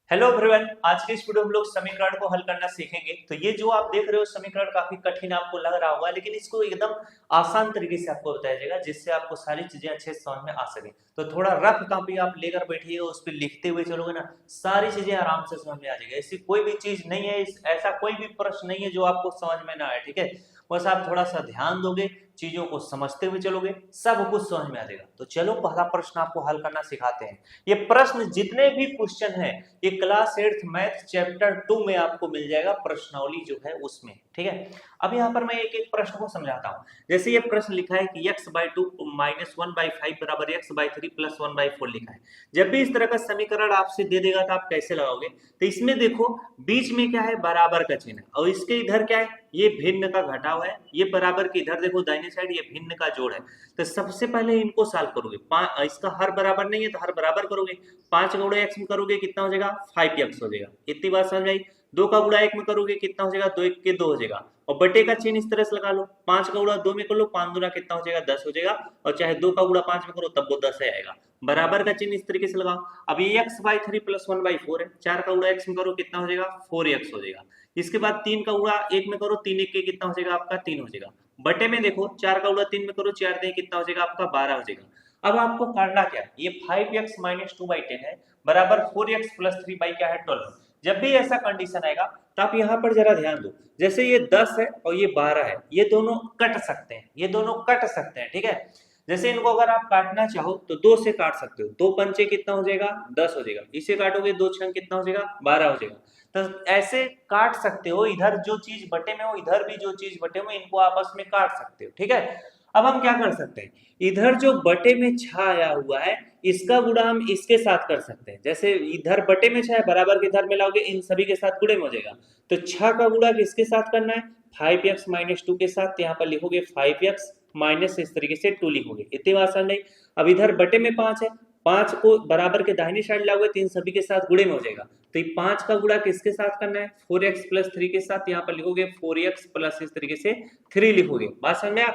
Hello everyone, आज के इस वीडियो में हम लोग समीकरण को हल करना सीखेंगे। तो ये जो आप देख रहे हो समीकरण काफी कठिन आपको लग रहा होगा, लेकिन इसको एकदम आसान तरीके से आपको बताया जाएगा जिससे आपको सारी चीजें अच्छे से समझ में आ सके। तो थोड़ा रफ कॉपी आप लेकर बैठिए, उस पर लिखते हुए चलोगे ना, सारी चीजें आराम से समझ में आ जाएगी। ऐसी कोई भी चीज नहीं है, ऐसा कोई भी प्रश्न नहीं है जो आपको समझ में ना आए। ठीक है, बस आप थोड़ा सा ध्यान दोगे, चीजों को समझते हुए चलोगे, सब कुछ समझ में आ जाएगा। तो चलो पहला प्रश्न आपको हल करना सिखाते हैं। ये प्रश्न जितने भी क्वेश्चन है ये क्लास 8th मैथ चैप्टर 2 में आपको मिल जाएगा, प्रश्नावली जो है उसमें। ठीक है, अब यहाँ पर मैं एक एक प्रश्न को समझाता हूँ। जैसे ये प्रश्न लिखा है कि x/2 -1/5 बराबर x/3 + 1/4 लिखा है। जब भी इस तरह का समीकरण आपसे दे देगा तो आप कैसे लगाओगे? तो इसमें देखो बीच में क्या है, बराबर का चिन्ह, और इसके इधर क्या है, ये भिन्न का घटाव है। ये बराबर के इधर देखो दाहिने साइड ये भिन्न का जोड़ है। तो सबसे पहले इनको सॉल्व करोगे, इसका हर बराबर नहीं है तो हर बराबर करोगे। 5 का गुणा x में करोगे कितना हो जाएगा, 5x हो जाएगा। इतनी बात समझ आई। 2 का गुणा 1 में करोगे कितना हो जाएगा, 2 1 के 2 हो जाएगा। और बटे का चिन्ह इस तरह से लगा लो, 5 का गुणा 2 में कर लो, 5 दूना कितना हो जाएगा, 10 हो जाएगा। और चाहे 2 का गुणा 5 में करो तब वो 10 आएगा। बराबर का चिन्ह इस तरीके से लगाओ। अब ये x/3 + 1/4 है। 4 का गुणा x में करो कितना हो जाएगा, 4x हो जाएगा। इसके बाद 3 का गुणा 1 में करो, 3 1 के कितना हो जाएगा आपका, 3 हो जाएगा। बटे में देखो 4 का गुणा 3 में करो, 4 3 कितना हो जाएगा आपका, 12 हो जाएगा। अब आपको करना क्या, ये 5x - 2/10 है बराबर 4x + 3 क्या है, 12। जब भी ऐसा कंडीशन आएगा तो आप यहाँ पर जरा ध्यान दो। जैसे ये 10 है और ये 12 है, ये दोनों कट सकते हैं, ये दोनों कट सकते हैं। ठीक है, जैसे इनको अगर आप काटना चाहो तो 2 से काट सकते हो। 2 पंचे कितना हो जाएगा, 10 हो जाएगा। इसे काटोगे 2 छंग कितना हो जाएगा, 12 हो जाएगा। तो ऐसे काट सकते हो, इधर जो चीज बटे में हो इधर भी जो चीज बटे में, इनको आपस में काट सकते हो। ठीक है, अब हम क्या कर सकते हैं, इधर जो बटे में छा आया हुआ है इसका गुणा हम इसके साथ कर सकते हैं। जैसे इधर बटे में छा है, बराबर के इधर मिलाओगे, इन सभी के साथ गुणे में हो जाएगा। तो 6 का गुणा किसके साथ करना है, 5x - 2 के साथ। यहाँ पर लिखोगे 5x माइनस इस तरीके से 2 लिखोगे। इतनी बात समझ नहीं। अब इधर बटे में 5 है, 5 को बराबर के दाहिनी साइड लाओगे, 3 सभी के साथ गुणे में हो जाएगा। तो 5 का गुणा किसके साथ करना है, 4x + 3 के साथ। यहाँ पर लिखोगे 4x प्लस इस तरीके से 3 लिखोगे। बात समझ में आ?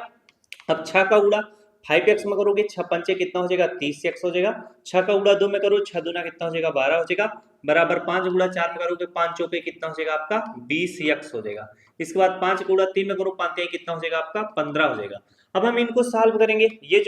अब 6 का गुणा 5x में करोगे, 6 पंचे कितना हो जाएगा, 30x हो जाएगा। 6 का गुणा 2 में करो, 6 दूना कितना हो जाएगा, 12 हो जाएगा। बराबर 5 गुणा 4 में करोगे, 5 चौके कितना हो जाएगा आपका, 20x हो जाएगा। इसके बाद 5 गुणा 3 में करो, 5 तिहाई कितना हो जाएगा आपका, 15 हो जाएगा। अब हम इनको सॉल्व करेंगे। ये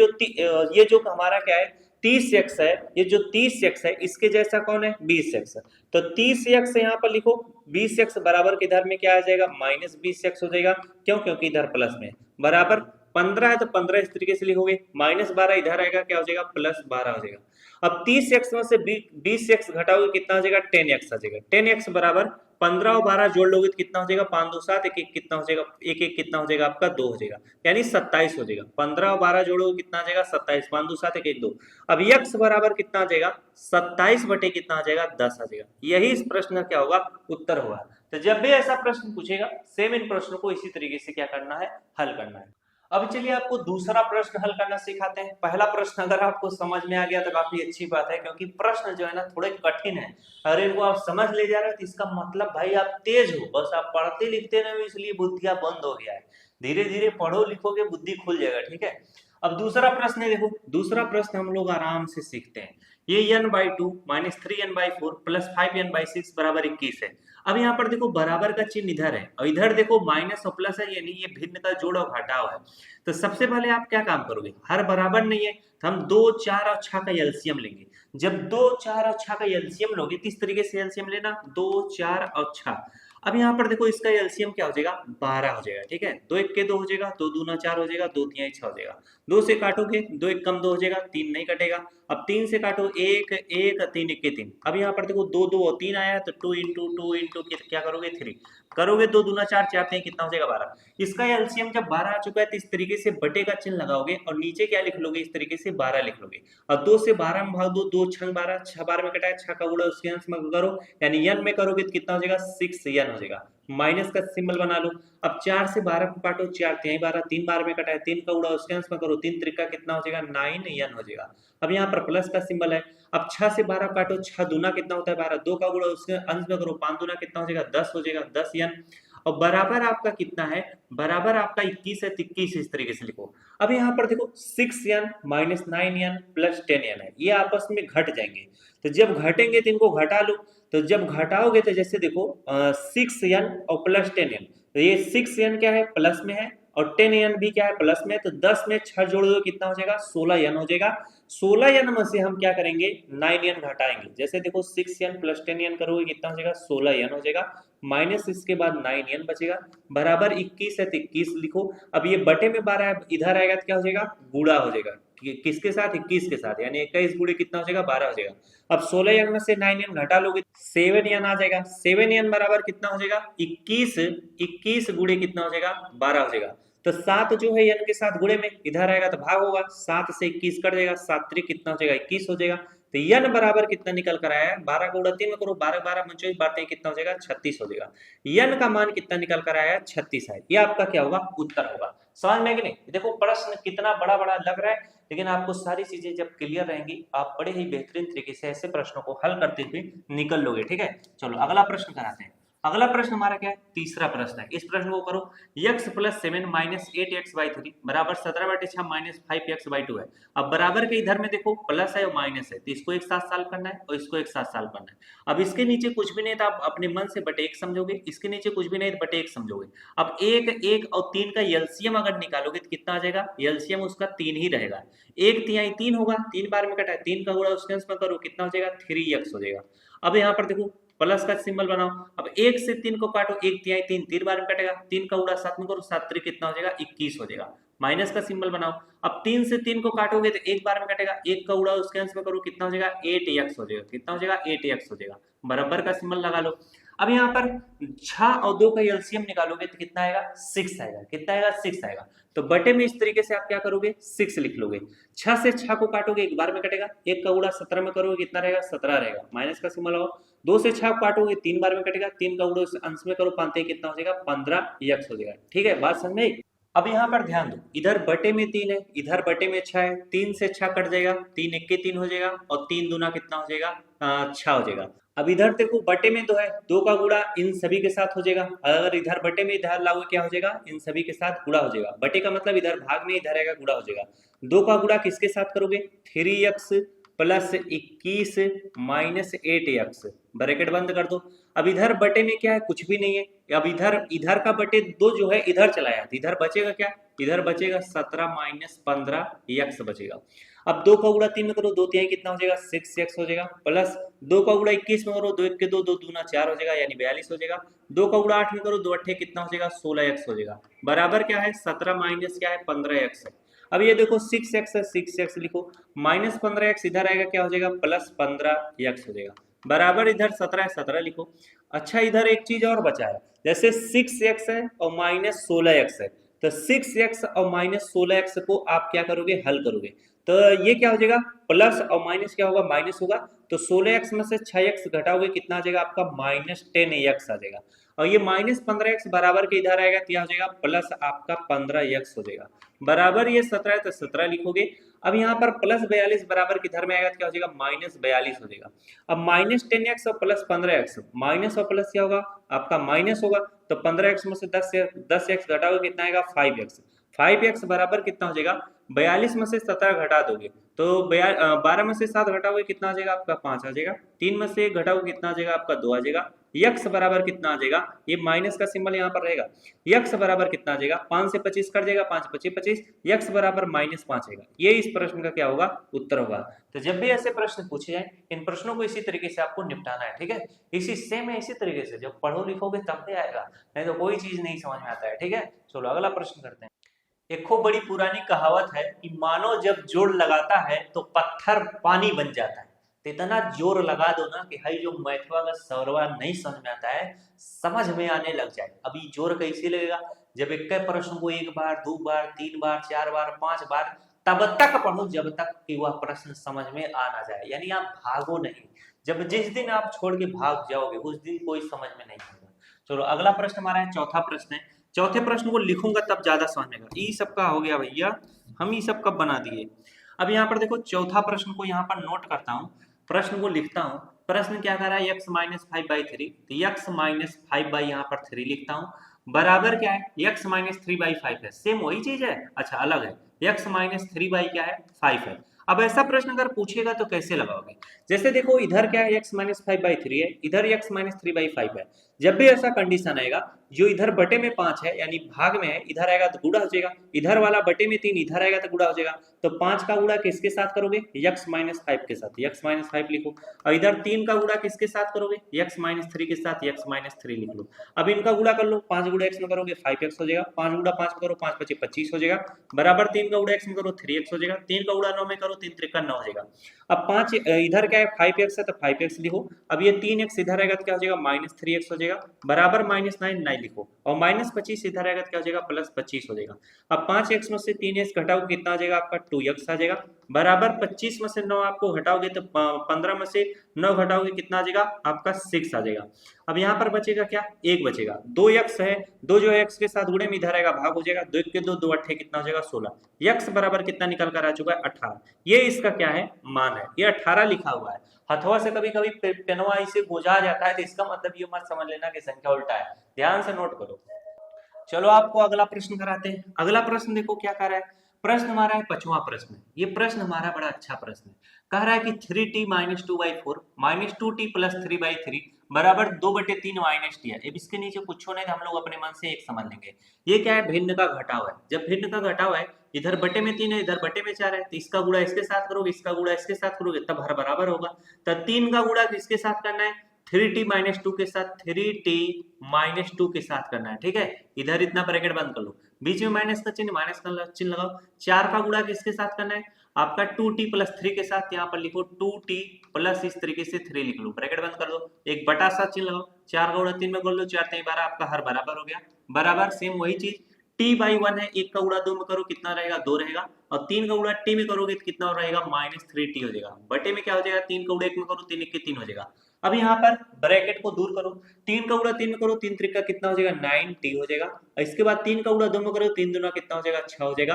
जो हमारा क्या है, 30x है। ये जो 30x है इसके जैसा कौन है, 20x है। तो 30x यहाँ पर लिखो, 20x बराबर के इधर में क्या आ जाएगा, -20x हो जाएगा। क्यों, क्योंकि इधर प्लस में बराबर 15 है तो 15 इस तरीके से लिखोगे। -12 इधर आएगा, क्या हो जाएगा, +12 हो जाएगा। अब 30x में से 20x घटाओगे कितना हो जाएगा, 10x आ जाएगा। 10x बराबर 15 और 12 जोड़ लोगे तो कितना हो जाएगा, 5 2 7, 1 1 कितना हो जाएगा, 1 1 कितना हो जाएगा आपका, 2 हो जाएगा, यानी 27 हो जाएगा। 15 और 12 जोड़ोगे कितना आ जाएगा, 27, 5 2 7, 1 1 2। अब x बराबर कितना आ जाएगा, 27 बटे कितना आ जाएगा, 10 आ जाएगा। यही इस प्रश्न का क्या होगा, उत्तर होगा। तो जब भी ऐसा प्रश्न पूछेगा सेम इन प्रश्नों को इसी तरीके से क्या करना है, हल करना है। अब चलिए आपको दूसरा प्रश्न हल करना सिखाते हैं। पहला प्रश्न अगर आपको समझ में आ गया तो काफी अच्छी बात है, क्योंकि प्रश्न जो है ना थोड़े कठिन है। अगर इनको आप समझ ले जा रहे हो तो इसका मतलब भाई आप तेज हो, बस आप पढ़ते लिखते नहीं हो इसलिए बुद्धियां बंद हो गया है। धीरे धीरे पढ़ो लिखोगे बुद्धि खुल जाएगा। ठीक है, अब दूसरा प्रश्न है, देखो दूसरा प्रश्न हम लोग आराम से सीखते हैं। ये n/2 - 3n/4 + 5n/6 बराबर 21 है। अब यहाँ पर देखो बराबर का चिन्ह इधर है और इधर देखो माइनस और प्लस है, यानी ये भिन्न का जोड़ और घटाव है। तो सबसे पहले आप क्या काम करोगे, हर बराबर नहीं है तो हम 2 4 और 6 का एलसीएम लेंगे। जब 2 4 और 6 का एलसीएम लोगे तो इस तरीके से एलसीएम लेना, 2 4 और 6। अब यहाँ पर देखो इसका एलसीएम क्या हो जाएगा, 12 हो जाएगा। ठीक है, 2 1 के 2 हो जाएगा, 2 दूना 4 हो जाएगा, 2 तिहाई 6 हो जाएगा। 2 से काटोगे 2 1 कम 2 हो जाएगा, 3 नहीं कटेगा। अब 3 से काटो 1 1 3 1 के 3। अब यहाँ पर देखो 2 2 और 3 आया है तो 2 × 2 × क्या करोगे, 3 करोगे, 2 दूना 4 4 तिहाई कितना हो जाएगा, 12। इसका एलसीएम जब 12 आ चुका है तो इस तरीके से बटे का चिन्ह लगाओगे और नीचे क्या लिख लोगे, इस तरीके से 12 लिख लोगे। और 2 से 12 में भाग दो, 2 6 12, 6 12 में कटाया, 6 का गुणा उसके अंश में करो, यानी n में करोगे तो कितना हो जाएगा, 6n हो जाएगा। माइनस का सिंबल बना लो। अब 4 से 12 को काटो, 4 तिहाई 12, 3 12 में कटाया, 3 का गुणा उसके अंश में करो, 3 त्रिका कितना हो जाएगा, 9n हो जाएगा। अब यहाँ पर प्लस का सिंबल है। अब 6 से 12 काटो, 6 दूना कितना होता है, 12, 2 का गुणा उसके अंश में करो, 5 दूना कितना हो जाएगा, 10 हो जाएगा, 10n। और बराबर आपका कितना है, बराबर आपका 21 है, 21 इस तरीके से लिखो। अब यहाँ पर देखो 6n - 9n + 10n है, ये आपस में घट जाएंगे। तो जब घटेंगे तो इनको घटा लो। तो जब घटाओगे तो जैसे देखो 6n और प्लस 10n, तो ये 6n क्या है प्लस में है और 10n भी क्या है प्लस में, तो 10 में 6 जोड़ दो कितना हो जाएगा 16n हो जाएगा। 16n में से हम क्या करेंगे 9n घटाएंगे, जैसे देखो 6n प्लस 10n करोगे कितना हो जाएगा 16n हो जाएगा, माइनस इसके बाद 9n बचेगा, बराबर 21 है तो 21 लिखो। अब ये बटे में 12 है, इधर आएगा तो क्या हो जाएगा गुणा हो जाएगा, किसके साथ 21 के साथ, यानी 21 गुणे कितना हो जाएगा 12 हो जाएगा। अब 16n में से 9n घटा लोगे 7n आ जाएगा, 7n बराबर कितना हो जाएगा 21, 21 गुणे कितना हो जाएगा 12 हो जाएगा। तो 7 जो है n के साथ गुणे में इधर आएगा तो भाग होगा, 7 से 21 कट जाएगा, 7 त्रिक कितना हो जाएगा 21 हो जाएगा। तो n बराबर कितना निकल कर आया है 12 को गुणा 3 में करो, 12 12 24 बातें कितना हो जाएगा 36 हो जाएगा। n का मान कितना निकल कर आया है 36 है, ये आपका क्या होगा उत्तर होगा। समझ में कि नहीं? देखो प्रश्न कितना बड़ा बड़ा लग रहा है, लेकिन आपको सारी चीजें जब क्लियर रहेंगी आप बड़े ही बेहतरीन तरीके से ऐसे प्रश्नों को हल करते हुए निकल लोगे। ठीक है, चलो अगला प्रश्न कराते हैं। अगला प्रश्न हमारा क्या है, तीसरा प्रश्न है। इस प्रश्न को करो, x प्लस 7 माइनस 8x/3 बराबर 17/6 माइनस 5x/2 है। अब बराबर के इधर में देखो प्लस है और माइनस है, तो इसको एक साथ सॉल्व करना है और इसको एक साथ सॉल्व करना है। अब इसके नीचे कुछ भी नहीं था, आप अपने मन से बटे एक समझोगे, इसके नीचे कुछ भी नहीं तो बटे एक समझोगे। अब एक और 3 का एलसीएम अगर निकालोगे तो कितना आ जाएगा, एलसीएम उसका 3 ही रहेगा। 1 3 3 होगा, 3 बार में कटा है, 3 का गुणा उसके अंश में करो कितना हो जाएगा 3x हो जाएगा। अब यहाँ पर देखो प्लस का सिंबल बनाओ, अब 1 से 3 को काटो, 1 3 3 3 बार में कटेगा, 3 का गुणा 7 में करो, 7 3 कितना हो जाएगा 21 हो जाएगा। माइनस का सिंबल बनाओ, अब 3 से 3 को काटोगे तो 1 बार में कटेगा, 1 का गुणा उसके अंश में करो कितना हो जाएगा 8x हो जाएगा, कितना हो जाएगा 8x हो जाएगा। बराबर का सिंबल लगा लो। अब यहाँ पर 6 और 2 का एलसीएम निकालोगे तो कितना आएगा 6 आएगा, कितना आएगा 6 आएगा। तो बटे में इस तरीके से आप क्या करोगे 6 लिख लोगे। 6 से 6 को काटोगे 1 बार में कटेगा, 1 का गुणा 17 में करोगे कितना रहेगा 17 रहेगा, माइनस का सिंबल लगाओ। 2 से 6 काटोगे 3 बार में कटेगा, 3 का गुणा अंश में करो 5 कितना हो जाएगा 15x हो जाएगा। ठीक है, बात समझ में? अब यहाँ पर ध्यान दो, इधर बटे में 3 है, इधर बटे में 6 है, 3 से 6 कट जाएगा, 3 1 के 3 हो जाएगा और 3 दूना कितना हो जाएगा 6 हो जाएगा। अब इधर देखो बटे में 2 है, 2 का गुणा इन सभी के साथ हो जाएगा, अगर इधर बटे में इधर लाओगे क्या हो जाएगा इन सभी के साथ गुणा हो जाएगा। बटे का मतलब इधर भाग में इधर आएगा गुणा हो जाएगा। 2 का गुणा किसके साथ करोगे 3x plus 21 minus 8x, bracket बंद कर दो। अब इधर बटे में क्या है कुछ भी नहीं है, अब इधर का बटे 2 जो है इधर चलाया, इधर बचेगा क्या, इधर बचेगा 17 माइनस 15x बचेगा। अब 2 का गुणा 3 में करो, 2 3 कितना हो जाएगा 6x हो जाएगा, प्लस 2 का गुणा 21 में करो, 2 1 के 2 2 दूना 4 हो जाएगा यानी 42 हो जाएगा। 2 का गुणा 8 में करो, 2 8 कितना हो जाएगा 16x हो जाएगा, बराबर क्या है 17 माइनस क्या है 15x है। अब ये देखो 6x है, 6x लिखो, माइनस 15x इधर आएगा क्या हो जाएगा प्लस 15x हो जाएगा, बराबर इधर 17 है 17 लिखो। अच्छा इधर एक चीज और बचा है, जैसे 6x है और माइनस 16x है, तो 6x और माइनस 16x को आप क्या करोगे हल करोगे, तो ये क्या हो जाएगा प्लस और माइनस क्या होगा माइनस होगा, तो 16x में से 6x घटाओगे कितना आ जाएगा आपका माइनस 10x आ जाएगा, और ये माइनस 15x बराबर के इधर आएगा क्या हो जाएगा प्लस आपका 15x हो जाएगा, बराबर ये 17 है तो 17 लिखोगे। अब यहाँ पर प्लस 42 बराबर किधर में आएगा क्या हो जाएगा माइनस 42 हो जाएगा। अब माइनस 10x और प्लस 15x, माइनस और प्लस क्या होगा आपका माइनस होगा, तो 15x में से 10x घटाओगे कितना आएगा 5x, 5x बराबर कितना हो जाएगा 42 में से 17 घटा दोगे तो 12 में से 7 घटाओगे कितना आ जाएगा आपका 5 आ जाएगा, 3 में से 1 घटाओगे कितना आ जाएगा आपका 2 आ जाएगा। x बराबर कितना आ जाएगा, ये माइनस का सिंबल यहाँ पर रहेगा, x बराबर कितना आ जाएगा 5 से 25 कट जाएगा, 5 25 25, x बराबर माइनस 5 आएगा। ये इस प्रश्न का क्या होगा उत्तर होगा। तो जब भी ऐसे प्रश्न पूछे जाए इन प्रश्नों को इसी तरीके से आपको निपटाना है। ठीक है, इसी सेम है, इसी तरीके से जब पढ़ो लिखोगे तब भी आएगा, नहीं तो कोई चीज नहीं समझ में आता है। ठीक है, चलो अगला प्रश्न करते हैं। एक खूब बड़ी पुरानी कहावत है कि मानो जब जोर लगाता है तो पत्थर पानी बन जाता है। तो इतना जोर लगा दो ना कि भाई जो मैथवा का सौरवा नहीं समझ में आता है समझ में आने लग जाए। अभी जोर कैसे लगेगा, जब एक प्रश्न को 1 बार 2 बार 3 बार 4 बार 5 बार तब तक पढ़ो जब तक कि वह प्रश्न समझ में आ ना जाए, यानी आप भागो नहीं। जब जिस दिन आप छोड़ के भाग जाओगे उस दिन कोई समझ में नहीं आएगा। चलो अगला प्रश्न हमारा है, चौथा प्रश्न है। चौथे प्रश्न को लिखूंगा तब ज्यादा समझ में आएगा। ये सबका हो गया भैया, हम ये सब कब बना दिए। अब यहाँ पर देखो चौथा प्रश्न को यहाँ पर नोट करता हूँ, प्रश्न को लिखता हूँ। प्रश्न क्या कर रहा है x माइनस 5/3, तो x माइनस 5 यहाँ पर 3 लिखता हूँ, बराबर क्या है x माइनस 3/5 है, सेम वही चीज है, अच्छा अलग है, x माइनस 3 क्या है 5 है। अब ऐसा प्रश्न अगर पूछेगा तो कैसे लगाओगे? जैसे देखो इधर क्या है, x माइनस 5/3 है, इधर x माइनस 3/5 है। जब भी ऐसा कंडीशन आएगा, जो इधर बटे में 5 है यानी भाग में है, इधर आएगा तो गुणा हो जाएगा, इधर वाला बटे में 3 इधर आएगा तो गुणा हो जाएगा। तो 5 का गुणा किसके साथ करोगे? x माइनस 5 के साथ, x माइनस 5 लिखो। और इधर 3 का गुणा किसके साथ करोगे? x माइनस 3 के साथ, x माइनस 3 लिख लो। अब इनका गुणा कर लो, 5 गुणा x में करोगे 5x हो जाएगा, 5 गुणा 5 में करो 5 × 5 = 25 हो जाएगा, बराबर 3 का गुणा x में करो 3x हो जाएगा, 3 का गुणा 9 में करो 3 × 3 = 9 हो जाएगा। अब 5 इधर क्या है 5x है तो 5x लिखो। अब ये 3x इधर आएगा तो क्या हो जाएगा -3x हो जाएगा, बराबर -9 लिखो, और -25 इधर आएगा तो क्या हो जाएगा +25 हो जाएगा। अब 5x में से 3x घटाओगे कितना आ जाएगा आपका 2x आ जाएगा, बराबर 25 में से 9 आपको हटाओगे तो 15 में से 9 घटाओगे कितना आ जाएगा आपका 6 आ जाएगा। अब यहाँ पर बचेगा क्या, 1 बचेगा, 2x है, 2 जो है x के साथ गुणे में इधर आएगा भाग हो जाएगा, 2 के 2 2 8 कितना हो जाएगा 16, x बराबर कितना निकल कर आ चुका है 18। ये इसका क्या है मान है, ये 18 लिखा हुआ है। हथवा से कभी कभी पेनवा इसे गोजा जाता है तो इसका मतलब ये मत समझ लेना कि संख्या उल्टा है, ध्यान से नोट करो। चलो आपको अगला प्रश्न कराते हैं। अगला प्रश्न देखो क्या कर रहा है, प्रश्न हमारा है 5वां प्रश्न। ये प्रश्न हमारा बड़ा अच्छा प्रश्न है। कह रहा है कि 3t - 2/4 - 2t + 3/3 बराबर 2/3 - t है। अब इसके नीचे कुछ नहीं, हम लोग अपने मन से एक समझ लेंगे। ये क्या है, भिन्न का घटाव है। जब भिन्न का घटाव है, इधर बटे में 3 है, इधर बटे में 4 है, तो इसका गुणा इसके साथ करोगे, इसका गुणा इसके साथ करोगे, तब हर बराबर होगा। तो 3 का गुणा किसके साथ करना है, 3t - 2 के साथ, 3t - 2 के साथ करना है, ठीक है। इधर इतना ब्रैकेट बंद कर लो, बीच में माइनस का चिन्ह, माइनस का चिन्ह लगाओ। 4 का गुणा किसके साथ करना है आपका 2t + 3 के साथ, यहाँ पर लिखो 2t प्लस इस तरीके से 3 लिख लो, ब्रैकेट बंद कर दो, एक बटा सा चिन्ह लगाओ। 4 का गुणा 3 में कर लो, 4 3 12, आपका हर बराबर हो गया। बराबर सेम वही चीज t/1 है, 1 का गुणा 2 में करो कितना रहेगा 2 रहेगा, और 3 का गुणा t में करोगे तो कितना रहेगा -3t हो जाएगा। बटे में क्या हो जाएगा 3 का गुणा 1 में करो 3 1 के 3 हो जाएगा। अब यहाँ पर ब्रैकेट को दूर करो, 3 का गुणा 3 में करो 3 3 का कितना हो जाएगा 9t हो जाएगा, और इसके बाद 3 का गुणा 2 में करो 3 दूना कितना हो जाएगा 6 हो जाएगा।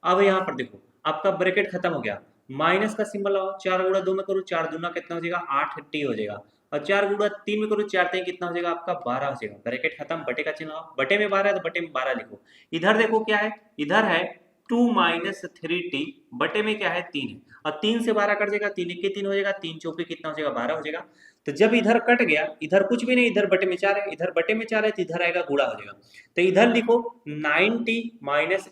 अब यहाँ पर देखो आपका ब्रैकेट खत्म हो गया, माइनस का सिंबल लगाओ, 4 गुणा 2 में करो 4 दूना कितना हो जाएगा 8t हो जाएगा, और 4 गुणा 3 में करो 4 3 कितना हो जाएगा आपका 12 हो जाएगा। ब्रैकेट खत्म, बटे का चिन्ह लगाओ, बटे में 12 है तो बटे में 12 लिखो। इधर देखो क्या है, इधर है 2 - 3t, बटे में क्या है 3 है, और 3 से 12 कट जाएगा, 3 1 के 3 हो जाएगा, 3 4 कितना हो जाएगा 12 हो जाएगा। तो जब इधर कट गया, इधर कुछ भी नहीं, इधर बटे में 4 है, इधर बटे में 4 है, तो इधर आएगा गुणा हो जाएगा। तो इधर लिखो 9t -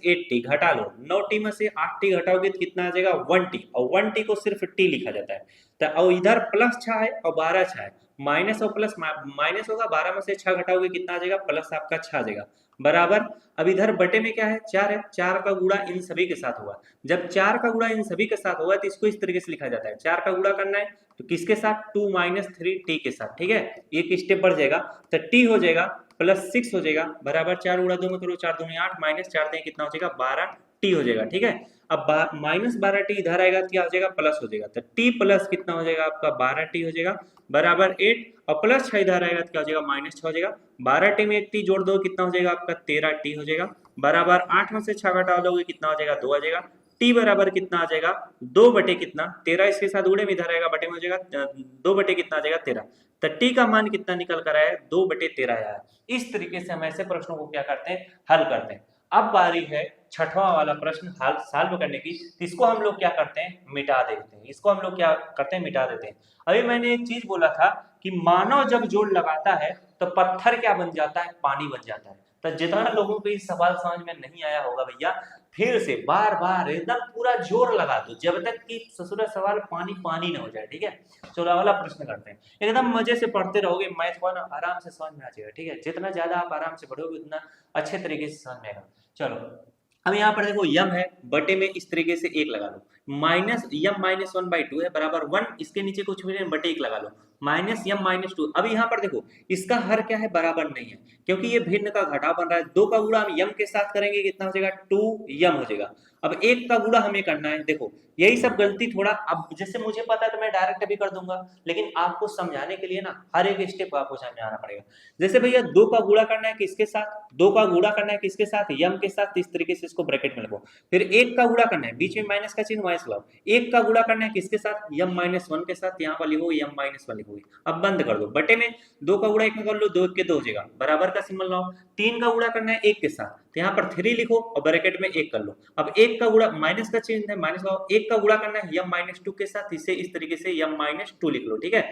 8t, घटा लो, 9t में से 8t घटाओगे तो कितना आ जाएगा 1t, और 1t को सिर्फ t लिखा जाता है। तो और इधर प्लस 6 है और 12 6 है, माइनस और प्लस माइनस होगा, 12 में से 6 घटाओगे कितना आ जाएगा प्लस आपका 6 आ जाएगा, बराबर। अब इधर बटे में क्या है 4 है, 4 का गुणा इन सभी के साथ होगा। जब 4 का गुणा इन सभी के साथ होगा तो इसको इस तरीके से लिखा जाता है, 4 का गुणा करना है तो किसके साथ 2 - 3t के साथ, ठीक है। एक स्टेप बढ़ जाएगा तो t हो जाएगा +6 हो जाएगा, बराबर 4 गुणा 2 में करो 4 दूनी 8, माइनस 4 दें कितना हो जाएगा 12t हो जाएगा, ठीक है। अब -12t इधर आएगा तो क्या हो जाएगा प्लस हो जाएगा, तो t प्लस कितना हो जाएगा आपका 12t हो जाएगा, बराबर 8, और प्लस 6 इधर आएगा तो क्या हो जाएगा -6 हो जाएगा। 12t में एक t जोड़ दो कितना हो जाएगा आपका 13t हो जाएगा, बराबर 8 में से 6 घटा दोगे कितना हो जाएगा 2 आ जाएगा। t बराबर कितना आ जाएगा 2 बटे कितना 13, इसके साथ गुणे में इधर आएगा बटे में हो जाएगा 2 बटे कितना आ जाएगा 13। तो t का मान कितना निकल कर आया है 2/13 आया है। इस तरीके से हम ऐसे प्रश्नों को क्या करते हैं हल करते हैं। अब बारी है 6वां वाला प्रश्न हल सॉल्व करने की, इसको हम लोग क्या करते हैं मिटा देते हैं, इसको हम लोग क्या करते हैं मिटा देते हैं। अभी मैंने एक चीज बोला था कि मानव जब जोड़ लगाता है तो पत्थर क्या बन जाता है पानी बन जाता है। तो जितना लोगों को ये सवाल समझ में नहीं आया होगा भैया, फिर से बार बार एकदम पूरा जोर लगा दो जब तक कि ससुरा सवाल पानी पानी ना हो जाए, ठीक है। चलो अगला प्रश्न करते हैं, एकदम मजे से पढ़ते रहोगे, मैथ को ना आराम से समझ में आ जाएगा, ठीक है। जितना ज्यादा आप आराम से पढ़ोगे उतना अच्छे तरीके से समझ में आएगा। चलो अब यहाँ पर देखो यम है, बटे में इस तरीके से 1 लगा लो, यम -1/2 है बराबर 1, इसके नीचे कुछ भी नहीं बटे 1 लगा लो, -यम -2। अब यहाँ पर देखो इसका हर क्या है बराबर नहीं है, क्योंकि ये भिन्न का घटाव बन रहा है। 2 का गुणा हम यम के साथ करेंगे कितना हो जाएगा 2m हो जाएगा। अब 1 का गुणा हमें करना है, देखो यही सब गलती थोड़ा, अब जैसे मुझे पता है तो मैं डायरेक्ट भी कर दूंगा, लेकिन आपको समझाने के लिए ना हर एक स्टेप आपको समझाना पड़ेगा। जैसे भैया 2 का गुणा करना है किसके साथ, 2 का गुणा करना है किसके साथ यम के साथ, इस तरीके से इसको ब्रैकेट में लगाओ। फिर 1 का गुणा करना है, बीच में माइनस का चिन्ह माइनस लगाओ, 1 का गुणा करना है किसके साथ यम -1 के साथ, यहाँ पर लिखो यम -1 लिखोगे। अब बंद कर दो, बटे में 2 का गुणा 1 में कर लो, 2 1 के 2 हो जाएगा, बराबर का सिंबल लगाओ। 3 का गुणा करना है 1 के साथ, तो यहाँ पर 3 लिखो और ब्रैकेट में 1 कर लो। अब 1 का गुणा माइनस का चिन्ह है माइनस लगाओ, 1 एक का गुणा करना है m-2 के साथ, इसे इस तरीके से m-2 लिख लो, ठीक है।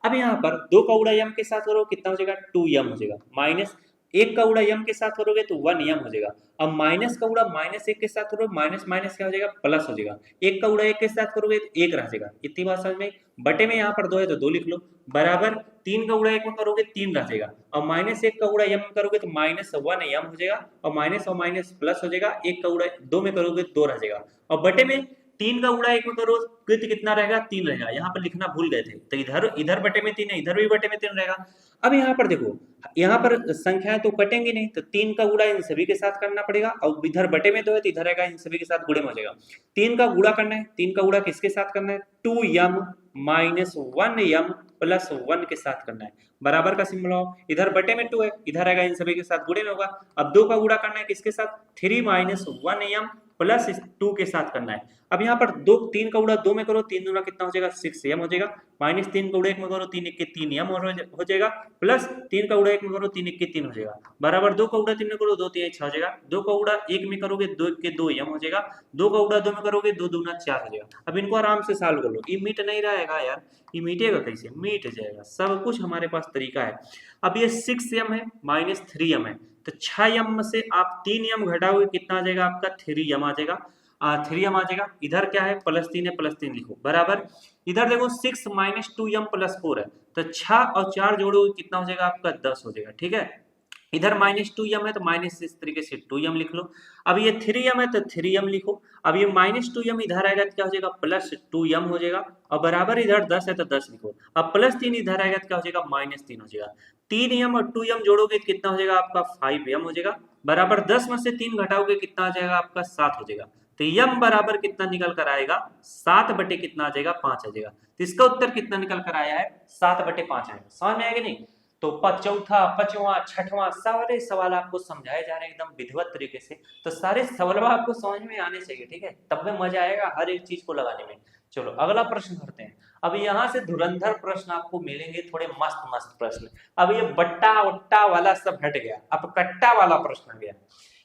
अब यहाँ पर 2 का गुणा m के साथ करो कितना हो जाएगा 2m हो जाएगा, माइनस 1 का गुणा m के साथ करोगे तो 1m हो जाएगा। अब माइनस का गुणा -1 के साथ करोगे, माइनस माइनस क्या हो जाएगा प्लस हो जाएगा। 1 का गुणा 1 के साथ करोगे तो 1 रह जाएगा। इतनी बात समझ में। बटे में यहाँ पर 2 है तो 2 लिख लो, बराबर 3 का गुणा 1 में करोगे 3 रह जाएगा। और -1 का गुणा m में करोगे तो -1m हो जाएगा, और माइनस प्लस हो जाएगा। 1 का गुणा 2 में करोगे 2 रह जाएगा। और बटे में 3 का गुणा 1 में करोगे तो कितना रहेगा 3 रहेगा। यहाँ पर लिखना भूल गए थे, तो इधर बटे में 3 है, इधर भी बटे में 3 रहेगा। अब यहाँ पर देखो, यहाँ पर संख्याएं तो कटेंगी नहीं, तो 3 का गुणा इन सभी के साथ करना पड़ेगा। और इधर बटे में 2 है तो इधर रहेगा इन सभी के साथ गुणे में हो जाएगा। 3 का गुणा करना है, 3 का गुणा किसके साथ करना है 2m माइनस 1m प्लस 1 के साथ करना है, बराबर का सिंबल हो। इधर बटे में 2 है, इधर आएगा इन सभी के साथ गुणे में होगा। अब 2 का गुणा करना है किसके साथ 3 माइनस 1m प्लस 2 के साथ करना है। अब यहाँ पर 3 का गुणा 2 में करो, 3 दूना कितना हो जाएगा 6m हो जाएगा, माइनस 3 का गुणा 1 में करो 3 1 के 3m हो जाएगा, प्लस 3 का गुणा 1 में करो 3 1 के 3 हो जाएगा, बराबर 2 का गुणा 3 में करो 2 3 6 हो जाएगा। 2 का गुणा 1 में करोगे 2 1 के 2m हो जाएगा, 2 का गुणा 2 में करोगे 2 दूना 4 हो जाएगा। अब इनको आराम से सॉल्व कर लो। ये मीट नहीं रहेगा यार, ये मीटेगा कैसे, मीट जाएगा। सब कुछ हमारे पास तरीका है। अब ये 6m है माइनस 3m है, तो 6m से आप 3m घटाओगे कितना आ जाएगा आपका 3m आ जाएगा, 3m आ जाएगा। इधर क्या है +3 है, +3 लिखो, बराबर इधर देखो 6 माइनस 2m प्लस 4 है, तो 6 और 4 जोड़ोगे कितना हो जाएगा आपका 10 हो जाएगा, ठीक है। इधर -2m है तो माइनस इस तरीके से 2m लिख लो। अब ये 3m है तो 3m लिखो। अब ये -2m इधर आएगा तो क्या हो जाएगा +2m हो जाएगा, और बराबर इधर 10 है तो 10 लिखो। अब +3 इधर आएगा तो क्या हो जाएगा -3 हो जाएगा। 3m और 2m जोड़ोगे तो कितना हो जाएगा आपका 5m हो जाएगा, बराबर 10 में से 3 घटाओगे कितना आ जाएगा आपका 7 हो जाएगा। तो m बराबर कितना निकल कर आएगा 7 बटे कितना आ जाएगा 5 आ जाएगा। तो इसका उत्तर कितना निकल कर आया है 7 बटे 5 आएगा। समझ में आएगा नहीं। तो चौथा, पांचवा, छठवां सारे सवाल आपको समझाए जा रहे हैं एकदम विधिवत तरीके से। तो सारे सवाल आपको समझ में आने चाहिए, ठीक है, तब में मजा आएगा हर एक चीज को लगाने में। चलो अगला प्रश्न करते हैं। अब यहाँ से धुरंधर प्रश्न आपको मिलेंगे, थोड़े मस्त मस्त प्रश्न। अब ये बट्टा वट्टा वाला सब हट गया, अब कट्टा वाला प्रश्न आ गया।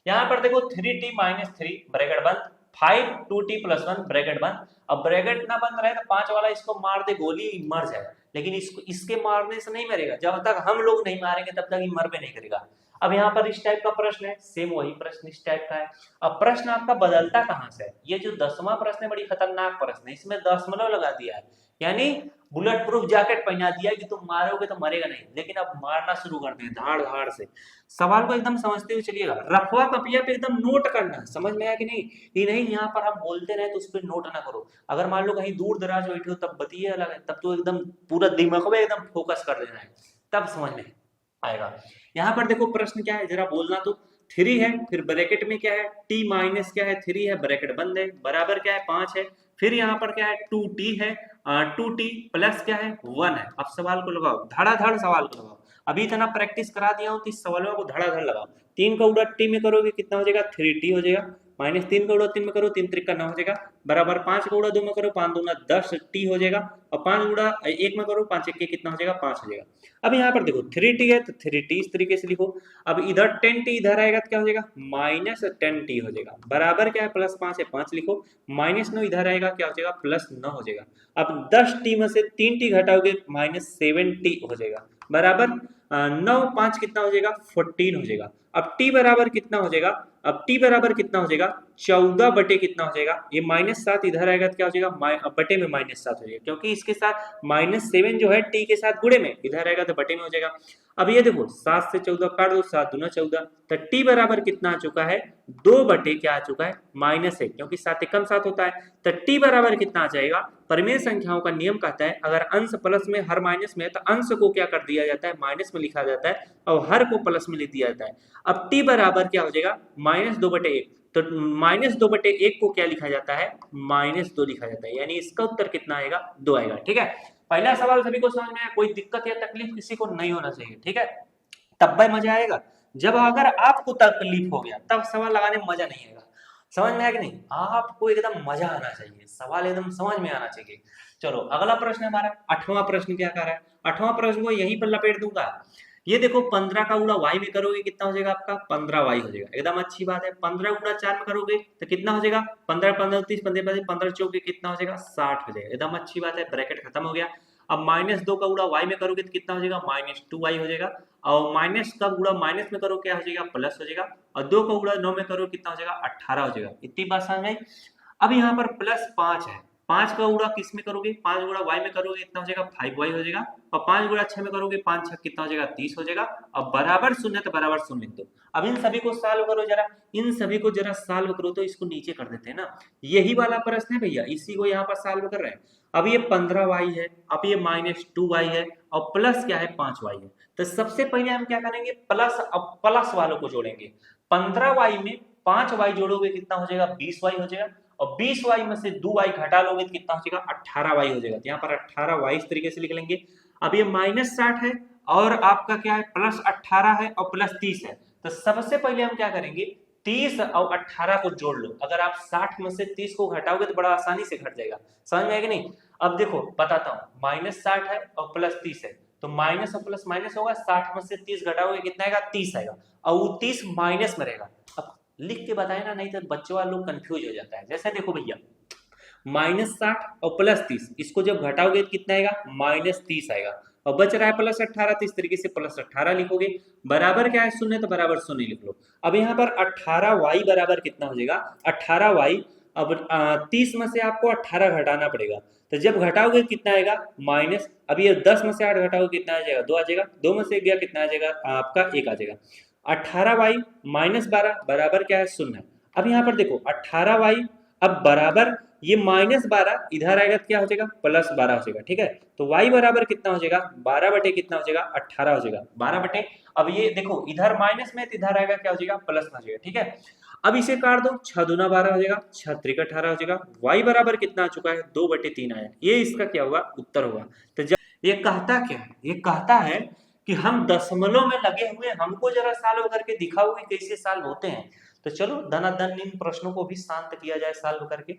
यहाँ पर देखो 3t माइनस 3 ब्रैकेट बंद, 5 2t प्लस 1 ब्रैकेट बंद। अब ब्रैकेट ना बंद रहे तो 5 वाला इसको मार दे गोली मर जाए, लेकिन इसके मारने से नहीं मरेगा। जब तक हम लोग नहीं मारेंगे तब तक ये मर पे नहीं करेगा। अब यहाँ पर इस टाइप का प्रश्न है, सेम वही प्रश्न इस टाइप का है। अब प्रश्न आपका बदलता कहाँ से है, ये जो 10वां प्रश्न है बड़ी खतरनाक प्रश्न है, इसमें दशमलव लगा दिया है, यानी बुलेट प्रूफ जैकेट पहना दिया है कि तुम मारोगे तो मरेगा नहीं, लेकिन अब मारना शुरू करते हैं धाड़ धाड़ से। सवाल को एकदम समझते हुए चलिएगा, रफवा कपिया पे एकदम नोट करना है, समझ में आया कि नहीं। ये नहीं यहाँ पर हम बोलते रहे तो उस पर नोट ना करो। अगर मान लो कहीं दूर दराज बैठे हो तब बताइए अलग है, तब तो एकदम पूरा दिमाग में एकदम फोकस कर देना है, तब समझ में आएगा। यहाँ पर देखो प्रश्न क्या है जरा बोलना तो। 3 है, फिर ब्रैकेट में क्या है t माइनस क्या है 3 है, ब्रैकेट बंद है, बराबर क्या है 5 है, फिर यहाँ पर क्या है 2t है, 2t प्लस क्या है 1 है। अब सवाल को लगाओ, धड़ाधड़ सवाल को लगाओ। अभी इतना प्रैक्टिस करा दिया हूँ तो इस सवालों को धड़ाधड़ लगाओ। 3 का उड़ा t में करोगे कितना हो जाएगा 3t हो जाएगा, माइनस 3 का उड़ा 3 में करो 3 त्रिका 9 हो जाएगा, बराबर 5 का उड़ा 2 में करो 5 दूना 10t हो जाएगा, और 5 उड़ा 1 में करो 5 1 के कितना हो जाएगा 5 हो जाएगा। अब यहाँ पर देखो 3t है तो 3t इस तरीके से लिखो। अब इधर 10t इधर आएगा तो क्या हो जाएगा माइनस 10t हो जाएगा, बराबर क्या है प्लस 5 है 5 लिखो, माइनस 9 इधर आएगा क्या हो जाएगा प्लस 9 हो जाएगा। अब 10t में से 3t घटाओगे माइनस 7t हो जाएगा, बराबर 9 5 कितना हो जाएगा 14 हो जाएगा। अब t बराबर कितना हो जाएगा, अब t बराबर कितना हो जाएगा 14 बटे कितना हो जाएगा, ये -7 इधर आएगा तो क्या हो जाएगा बटे में -7 हो जाएगा, क्योंकि इसके साथ -7 जो है t के साथ गुणे में, इधर आएगा तो बटे में हो जाएगा। अब ये देखो 7 से 14 काट दो, 7 दूना 14, तो t बराबर कितना आ चुका है 2 बटे क्या आ चुका है -1, क्योंकि 7 एकम 7 होता है। तो t बराबर कितना आ जाएगा, परिमेय संख्याओं का नियम कहता है अगर अंश प्लस में हर माइनस में है तो अंश को क्या कर दिया जाता है माइनस में लिखा जाता है, और हर को प्लस में लिख दिया जाता है। अब t बराबर क्या हो जाएगा -2 बटे 1, तो -2 बटे 1 को क्या लिखा जाता है -2 लिखा जाता है, यानी इसका उत्तर कितना आएगा 2 आएगा, ठीक है। पहला सवाल सभी को समझ में आया, कोई दिक्कत या तकलीफ किसी को नहीं होना चाहिए, ठीक है। तब भाई मजा आएगा जब अगर आपको तकलीफ हो गया तब सवाल लगाने में मजा नहीं आएगा। समझ में आया कि नहीं, आपको एकदम मजा आना चाहिए, सवाल एकदम समझ में आना चाहिए। चलो अगला प्रश्न हमारा 8वां प्रश्न क्या कर रहा है, 8वां प्रश्न को यहीं पर लपेट दूंगा। ये देखो 15 का गुणा y में करोगे कितना हो जाएगा आपका 15y हो जाएगा, एकदम अच्छी बात है। 15 गुणा 4 में करोगे तो कितना हो जाएगा 15 15 30 15 15 चौके कितना हो जाएगा 60 हो जाएगा, एकदम अच्छी बात है। ब्रैकेट खत्म हो गया। अब -2 का गुणा y में करोगे तो कितना हो जाएगा -2y हो जाएगा, और माइनस का गुणा माइनस में करो क्या हो जाएगा प्लस हो जाएगा, और 2 का गुणा 9 में करो कितना हो जाएगा 18 हो जाएगा। इतनी बात समझ में आई। अब यहाँ पर +5 है, 5 का गुणा किस में करोगे 5 गुणा y में करोगे कितना हो जाएगा 5y हो जाएगा, और 5 गुणा 6 में करोगे 5 6 कितना हो जाएगा 30 हो जाएगा। अब बराबर शून्य तो बराबर शून्य लिख दो। अब इन सभी को सॉल्व करो जरा, इन सभी को जरा सॉल्व करो तो इसको नीचे कर देते हैं ना, यही वाला प्रश्न है भैया, इसी को यहाँ पर सॉल्व कर रहे हैं। अब ये 15y है, अब ये -2y है, और प्लस क्या है 5y है। तो सबसे पहले हम क्या करेंगे प्लस, अब प्लस वालों को जोड़ेंगे। 15y में 5y जोड़ोगे कितना हो जाएगा 20y हो जाएगा, और 20y में से 2y घटा लोगे तो कितना हो जाएगा 18y हो जाएगा। तो यहाँ पर 18y इस तरीके से लिख लेंगे। अब ये -60 है और आपका क्या है +18 है और +30 है। तो सबसे पहले हम क्या करेंगे 30 और 18 को जोड़ लो। अगर आप 60 में से 30 को घटाओगे तो बड़ा आसानी से घट जाएगा, समझ में आएगा नहीं। अब देखो बताता हूँ, -60 है और +30 है, तो माइनस और प्लस माइनस होगा, 60 में से 30 घटाओगे कितना आएगा 30 आएगा, और वो 30 माइनस में रहेगा। अब लिख के बताए ना, नहीं तो बच्चों वाले लोग कंफ्यूज हो जाता है। जैसे देखो भैया -60 और +30, इसको जब घटाओगे तो कितना आएगा -30 आएगा, और बच रहा है +18, तो इस तरीके से +18 लिखोगे। बराबर क्या है शून्य, तो बराबर शून्य लिख लो। अब यहाँ पर 18y बराबर कितना हो जाएगा 18y। अब 30 में से आपको 18 घटाना पड़ेगा, तो जब घटाओगे कितना आएगा माइनस। अब ये 10 में से 8 घटाओगे कितना आ जाएगा 2 आ जाएगा, 2 में से 1 गया कितना आ जाएगा आपका 1 आ जाएगा। 18y -12 बराबर क्या है शून्य। अब यहाँ पर देखो 18y अब बराबर ये -12 इधर आएगा तो क्या हो जाएगा +12 हो जाएगा, ठीक है। तो y बराबर कितना हो जाएगा 12 बटे कितना हो जाएगा 18 हो जाएगा, 12 बटे। अब ये देखो इधर माइनस में तो इधर आएगा क्या हो जाएगा प्लस में हो जाएगा, ठीक है। अब इसे काट दो, 6 दूना 12 हो जाएगा, 6 त्रिक 18 हो जाएगा। y बराबर कितना आ चुका है 2/3 आया, ये इसका क्या होगा उत्तर होगा। तो जब ये कहता क्या है, ये कहता है कि हम दशमलव में लगे हुए, हमको जरा सॉल्व करके दिखाओ कि कैसे सॉल्व होते हैं। तो चलो धनाधन इन प्रश्नों को भी शांत किया जाए सॉल्व करके।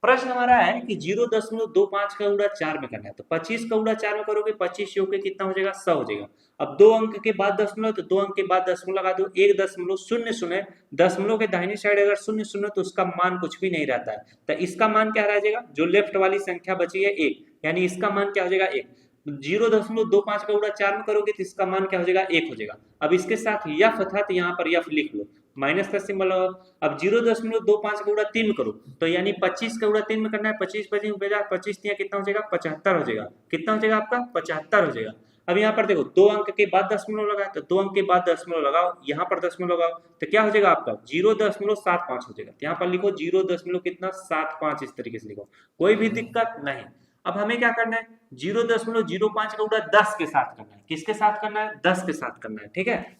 प्रश्न हमारा है कि 0.25 का गुणा 4 में करना है, तो 25 का गुणा 4 में करोगे 25 योग के कितना हो जाएगा 100 हो जाएगा। अब 2 अंक के बाद दशमलव, तो 2 अंक के बाद दशमलव लगा दो, 1.00, दशमलव के दाहिनी साइड अगर 0 तो उसका मान कुछ भी नहीं रहता है, तो इसका मान क्या रह जाएगा, जो लेफ्ट वाली संख्या बची है 1, यानी इसका मान क्या हो जाएगा 1। 0.25 का गुणा 4 में करोगे तो इसका मान क्या हो जाएगा 1 हो जाएगा। अब इसके साथ यफ था तो यहाँ पर यफ लिख लो, माइनस का सिंबल लगाओ। अब 0.25 का गुणा 3 में करो, तो यानी 25 का गुणा 3 में करना है, 25 25 कितना हो जाएगा 75 हो जाएगा, कितना हो जाएगा आपका 75 हो जाएगा। अब यहाँ पर देखो 2 अंक के बाद दशमलव लगा, तो 2 अंक के बाद दशमलव लगाओ, यहाँ पर दशमलव लगाओ, तो क्या हो जाएगा आपका 0.75 हो जाएगा। तो यहाँ पर लिखो 0. कितना 75, इस तरीके से लिखो, कोई भी दिक्कत नहीं। अब हमें क्या करना है 0.05 का गुणा 10 के साथ करना है, किसके साथ करना है 10 के साथ करना है, ठीक है।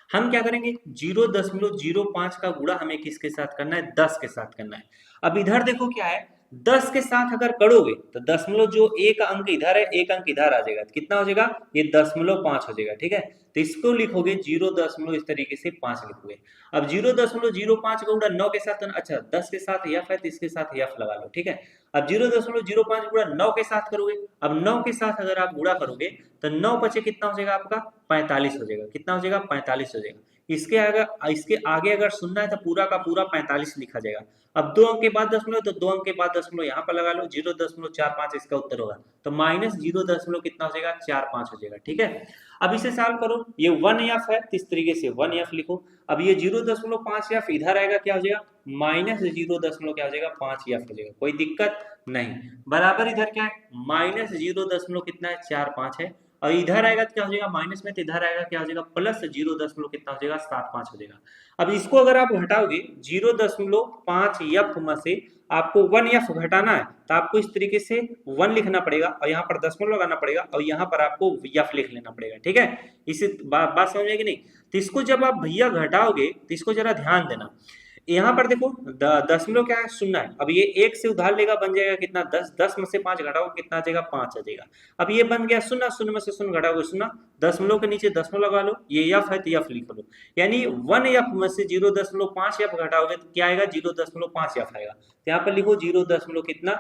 हम क्या करेंगे 0.05 का गुणा हमें किसके साथ करना है 10 के साथ करना है। अब इधर देखो क्या है 10 के साथ अगर करोगे तो दशमलव जो एक अंक इधर है एक अंक इधर आ जाएगा, कितना हो जाएगा ये 0.5 हो जाएगा, ठीक है। तो इसको लिखोगे 0. इस तरीके से 5 लिखोगे। अब 0.05 का गुणा 9 के साथ, अच्छा 10 के साथ यफ है तो इसके साथ यफ लगा लो, ठीक है। अब 0.05 गुणा 9 के साथ करोगे, अब 9 के साथ अगर आप गुणा करोगे तो 9 बचे कितना हो जाएगा आपका 45 हो जाएगा, कितना हो जाएगा 45 हो जाएगा। इसके आगे अगर सुनना है तो पूरा का पूरा 45 लिखा जाएगा। अब 2 अंक के बाद दशमलव, तो 2 अंक के बाद दशमलव यहाँ पर लगा लो, 0.45 इसका उत्तर होगा, तो -0. कितना हो जाएगा 45 हो जाएगा, ठीक है। अब इसे सॉल्व करो, ये 1f है तो इस तरीके से 1f लिखो। अब ये 0.5f इधर आएगा क्या हो जाएगा -0. क्या हो जाएगा 5f हो जाएगा, कोई दिक्कत नहीं। बराबर इधर क्या है -0. कितना है 4 5 है, और इधर आएगा तो क्या हो जाएगा माइनस में, तो इधर आएगा क्या हो जाएगा +0. कितना हो जाएगा 7 5 हो जाएगा। अब इसको अगर आप घटाओगे 0.5f में से आपको 1f घटाना है, तो आपको इस तरीके से 1 लिखना पड़ेगा और यहाँ पर दशमलव लगाना पड़ेगा और यहाँ पर आपको f लिख लेना पड़ेगा, ठीक है। इसे बात समझ में कि नहीं। तो इसको जब आप भैया घटाओगे तो इसको जरा ध्यान देना, यहाँ पर देखो दशमलव क्या है 0 है, अब ये 1 से उधार लेगा बन जाएगा कितना 10, 10 में से 5 घटाओ कितना आ जाएगा 5 आ जाएगा। अब ये बन गया 0, 0 में से 0 घटाओगे 0, दशमलव के नीचे दशमलव लगा लो, ये f है तो f लिख लो, यानी 1f में से 0.5f घटाओगे तो क्या आएगा 0.5f आएगा। तो यहाँ पर लिखो 0. कितना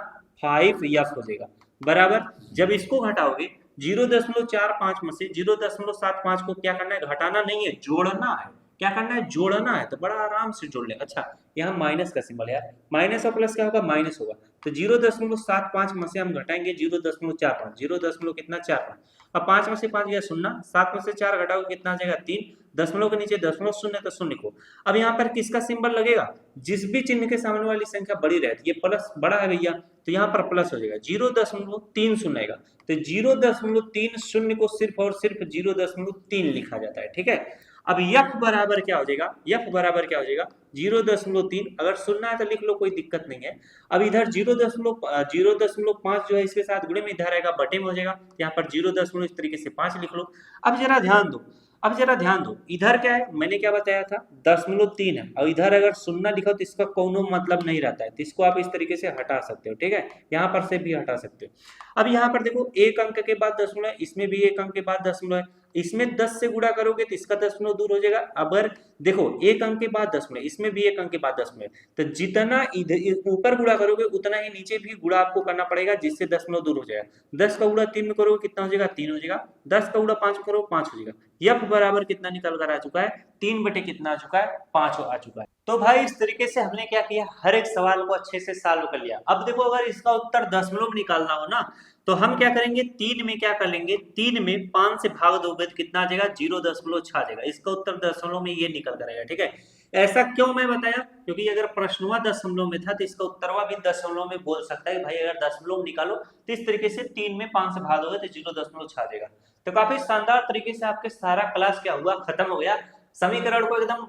5f हो जाएगा। बराबर जब इसको घटाओगे 0.45 में से 0.75 को क्या करना है, घटाना नहीं है, जोड़ना है। क्या करना है, जोड़ना है। तो बड़ा आराम से जोड़ ले। अच्छा यहाँ माइनस का सिंबल है, माइनस और प्लस क्या होगा, माइनस होगा। तो 0.75 में से हम घटाएंगे 0.45, 0. कितना 4. अब 5 में से 5 गया शून्य, 7 में से 4 घटाओ कितना आ जाएगा 3, दशमलव के नीचे दशमलव शून्य तो शून्य को। अब यहाँ पर किसका सिंबल लगेगा, जिस भी चिन्ह के सामने वाली संख्या बड़ी रहती है, प्लस बड़ा है भैया, तो यहाँ पर प्लस हो जाएगा, 0.30 आएगा। तो 0.30 को सिर्फ और सिर्फ 0.3 लिखा जाता है, ठीक है। अब यफ बराबर क्या हो जाएगा, यफ बराबर क्या हो जाएगा 0.3, अगर सुनना है तो लिख लो, कोई दिक्कत नहीं है। अब इधर 0.5 जो है इसके साथ गुणे में इधर आएगा, बटे में हो जाएगा, यहाँ पर 0. इस तरीके से 5 लिख लो। अब जरा ध्यान दो, अब जरा ध्यान दो, इधर क्या है, मैंने क्या बताया था 0.3 है, और इधर अगर शून्य लिखो तो इसका कोनो मतलब नहीं रहता है, तो इसको आप इस तरीके से हटा सकते हो, ठीक है, यहाँ पर से भी हटा सकते हो। अब यहाँ पर देखो एक अंक के बाद दशमलव है, इसमें भी एक अंक के बाद दशमलव है, इसमें 10 से गुणा करोगे तो इसका दशमलव दूर हो जाएगा। अगर देखो एक अंक के बाद दशमलव, इसमें भी एक अंक के बाद दशमलव, तो जितना इधर ऊपर गुणा करोगे उतना ही नीचे भी गुणा आपको करना पड़ेगा, जिससे दशमलव दूर हो जाएगा। 10 का गुणा 3 में करोगे कितना हो जाएगा, 3 हो जाएगा। 10 का गुणा 5 में करो 5 हो जाएगा। यफ बराबर कितना निकल कर आ चुका है, 3 बटे कितना आ चुका है, 5 आ चुका है। तो भाई इस तरीके से हमने क्या किया, हर एक सवाल को अच्छे से सॉल्व कर लिया। अब देखो अगर इसका उत्तर दशमलव में निकालना हो ना, तो हम क्या करेंगे, 3 में क्या कर लेंगे, 3 में 5 से भाग दोगे तो कितना आ जाएगा, 0.6 आ जाएगा। इसका उत्तर दशमलव में ये निकल कर आएगा, ठीक है। ऐसा क्यों मैं बताया, क्योंकि अगर प्रश्नवा दशमलव में था तो इसका उत्तरवा भी दशमलव में बोल सकता है भाई, अगर दशमलव निकालो तो इस तरीके से 3 में 5 से भाग दोगे तो 0.6 आ जाएगा। तो काफी शानदार तरीके से आपके सारा क्लास क्या हुआ, खत्म हो गया। समीकरण को एकदम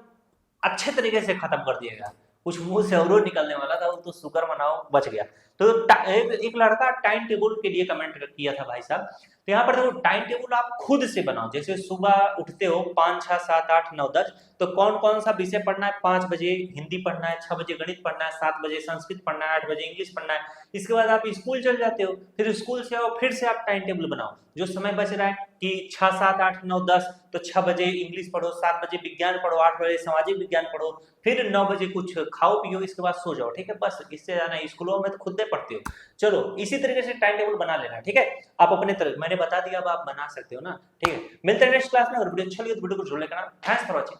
अच्छे तरीके से खत्म कर दिया गया। कुछ मुंह से और निकलने वाला था, वो तो शुक्र मनाओ बच गया। तो एक लड़का टाइम टेबल के लिए कमेंट किया था भाई साहब, तो यहाँ पर देखो टाइम टेबल आप खुद से बनाओ। जैसे सुबह उठते हो 5, 6, 7, 8, 9, 10, तो कौन कौन सा विषय पढ़ना है, 5 बजे हिंदी पढ़ना है, 6 बजे गणित पढ़ना है, 7 बजे संस्कृत पढ़ना है, 8 बजे इंग्लिश पढ़ना है। इसके बाद आप स्कूल चल जाते हो, फिर स्कूल से आओ, फिर से आप टाइम टेबल बनाओ। जो समय बच रहा है कि 6, 7, 8, 9, 10, तो 6 बजे इंग्लिश पढ़ो, 7 बजे विज्ञान पढ़ो, 8 बजे सामाजिक विज्ञान पढ़ो, फिर 9 बजे कुछ खाओ पियो, इसके बाद सो जाओ, ठीक है। बस इससे ज्यादा स्कूलों में तो खुद से पढ़ते हो। चलो इसी तरीके से टाइम टेबल बना लेना, ठीक है। आप अपने तरह, मैंने बता दिया, अब आप बना सकते हो ना, ठीक है। मिलते हैं नेक्स्ट क्लास में। अगर वीडियो अच्छा लगे तो वीडियो को जरूर लाइक करना। Thanks for watching.